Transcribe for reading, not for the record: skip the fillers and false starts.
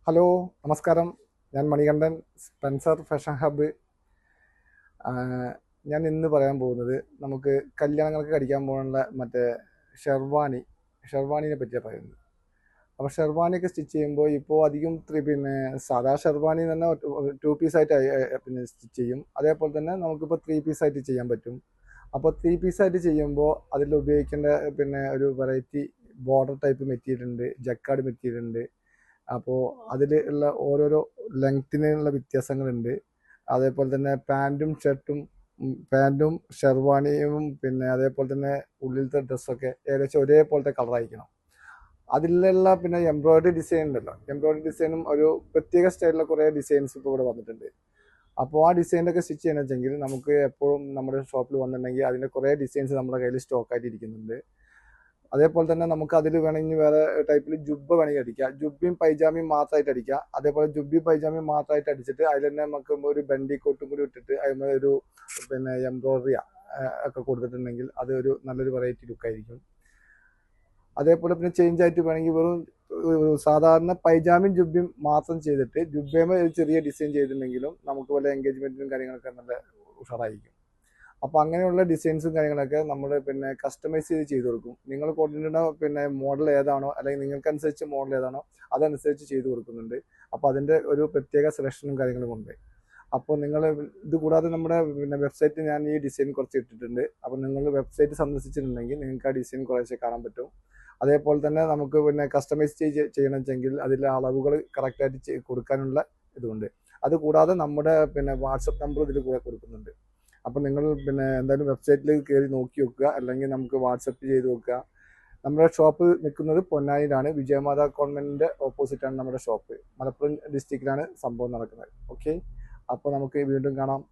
Hello, നമസ്കാരം. ഞാൻ Manikandan, Spencer fashion hub. ആഹ് ഞാൻ ഇന്ന് പറയാൻ പോകുന്നത് നമുക്ക് കല്യാണങ്ങൾക്ക് അടിക്കാൻ പോകുന്ന മറ്റേ ഷെർവാണി ഷെർവാണിനെ പറ്റിയാണ് പറയുന്നത്. അപ്പോൾ ഷെർവാണിയൊക്കെ സ്റ്റിച്ച് ചെയ്യുമ്പോൾ ഇപ്പോൾ അധികം സാധാ ഷെർവാണി തന്നെ ടു പീസായിട്ട് സ്റ്റിച്ച് ചെയ്യും. അതേപോലെ തന്നെ നമുക്കിപ്പോൾ ത്രീ പീസായിട്ട് ചെയ്യാൻ പറ്റും. അപ്പോൾ ത്രീ പീസായിട്ട് ചെയ്യുമ്പോൾ അതിൽ ഉപയോഗിക്കേണ്ട ഒരു വെറൈറ്റി ബോർഡർ ടൈപ്പ് മെറ്റീരിയൽ ഉണ്ട്, ജക്കാർഡ് മെറ്റീരിയൽ ഉണ്ട്. അപ്പോൾ അതിൽ ഉള്ള ഓരോരോ ലെങ്ത്തിനുള്ള വ്യത്യാസങ്ങളുണ്ട്. അതേപോലെ തന്നെ പാൻറ്റും ഷെർവാണിയും അതേപോലെ തന്നെ ഉള്ളിലത്തെ ഡ്രസ്സൊക്കെ ഏകദേശം ഒരേപോലത്തെ കളറായിരിക്കണം. അതിലുള്ള എംബ്രോയിഡറി ഡിസൈൻ ഉണ്ടല്ലോ, എംബ്രോയിഡറി ഡിസൈനും ഒരു പ്രത്യേക സ്റ്റൈലിലെ കുറേ ഡിസൈൻസ് ഇപ്പോൾ ഇവിടെ വന്നിട്ടുണ്ട്. അപ്പോൾ ആ ഡിസൈനൊക്കെ സ്റ്റിച്ച് ചെയ്യണമെന്ന് വെച്ചെങ്കിൽ നമുക്ക് എപ്പോഴും നമ്മുടെ ഷോപ്പിൽ വന്നിട്ടുണ്ടെങ്കിൽ അതിൻ്റെ കുറേ ഡിസൈൻസ് നമ്മുടെ കയ്യിൽ സ്റ്റോക്കായിട്ട് ഇരിക്കുന്നുണ്ട്. അതേപോലെ തന്നെ നമുക്ക് അതിൽ വേണമെങ്കിൽ വേറെ ടൈപ്പിൽ ജുബ്ബ വേണമെങ്കിൽ അടിക്കാം. ജുബ്ബയും പൈജാമയും മാത്രമായിട്ട് അടിക്കാം. അതേപോലെ ജുബ്ബയും പൈജാമയും മാത്രമായിട്ട് അടിച്ചിട്ട് അതിൽ തന്നെ നമുക്ക് ഒരു ബണ്ടി കോട്ടും കൂടി ഇട്ടിട്ട് അതിന് ഒരു എംബ്രോയിഡറി ഒക്കെ കൊടുത്തിട്ടുണ്ടെങ്കിൽ അത് ഒരു നല്ലൊരു വെറൈറ്റി ലുക്കായിരിക്കും. അതേപോലെ ചേഞ്ച് ആയിട്ട് വേണമെങ്കിൽ വെറും സാധാരണ പൈജാമയും ജുബ്ബയും മാത്രം ചെയ്തിട്ട് ജുബ്ബയുമേ ഒരു ചെറിയ ഡിസൈൻ ചെയ്തിട്ടുണ്ടെങ്കിലും നമുക്ക് വല്ല എൻഗേജ്മെന്റിനും കാര്യങ്ങളൊക്കെ നല്ല ഉഷാറായിരിക്കും. അപ്പോൾ അങ്ങനെയുള്ള ഡിസൈൻസും കാര്യങ്ങളൊക്കെ നമ്മൾ കസ്റ്റമൈസ് ചെയ്ത് കൊടുക്കും. നിങ്ങൾ കൊടുക്കുന്ന മോഡൽ ഏതാണോ അല്ലെങ്കിൽ നിങ്ങൾക്കനുസരിച്ച് മോഡൽ ഏതാണോ അതനുസരിച്ച് ചെയ്ത് കൊടുക്കുന്നുണ്ട്. അപ്പോൾ അതിൻ്റെ ഒരു പ്രത്യേക സെലക്ഷനും കാര്യങ്ങളും ഉണ്ട്. അപ്പോൾ നിങ്ങൾ ഇത് കൂടാതെ നമ്മുടെ വെബ്സൈറ്റിൽ ഞാൻ ഈ ഡിസൈൻ കുറച്ച് ഇട്ടിട്ടുണ്ട്. അപ്പോൾ നിങ്ങൾ വെബ്സൈറ്റ് സന്ദർശിച്ചിട്ടുണ്ടെങ്കിൽ നിങ്ങൾക്ക് ആ ഡിസൈൻ കുറേശ്ശെ കാണാൻ പറ്റും. അതേപോലെ തന്നെ നമുക്ക് കസ്റ്റമൈസ് ചെയ്യണം വെച്ചെങ്കിൽ അതിലെ അളവുകൾ കറക്റ്റായിട്ട് കൊടുക്കാനുള്ള ഇതുണ്ട്. അതുകൂടാതെ നമ്മുടെ വാട്സപ്പ് നമ്പർ ഇതിൽ കൂടെ കൊടുക്കുന്നുണ്ട്. അപ്പോൾ നിങ്ങൾ എന്തായാലും വെബ്സൈറ്റിൽ കയറി നോക്കി വെക്കുക, അല്ലെങ്കിൽ നമുക്ക് വാട്സപ്പ് ചെയ്ത് വെക്കുക. നമ്മുടെ ഷോപ്പ് നിൽക്കുന്നത് പൊന്നാനിയിലാണ്. വിജയമാതാ കോൺവെന്റിൻ്റെ ഓപ്പോസിറ്റാണ് നമ്മുടെ ഷോപ്പ്. മലപ്പുറം ഡിസ്ട്രിക്റ്റിലാണ് സംഭവം നടക്കുന്നത്. ഓക്കെ, അപ്പോൾ നമുക്ക് വീണ്ടും കാണാം.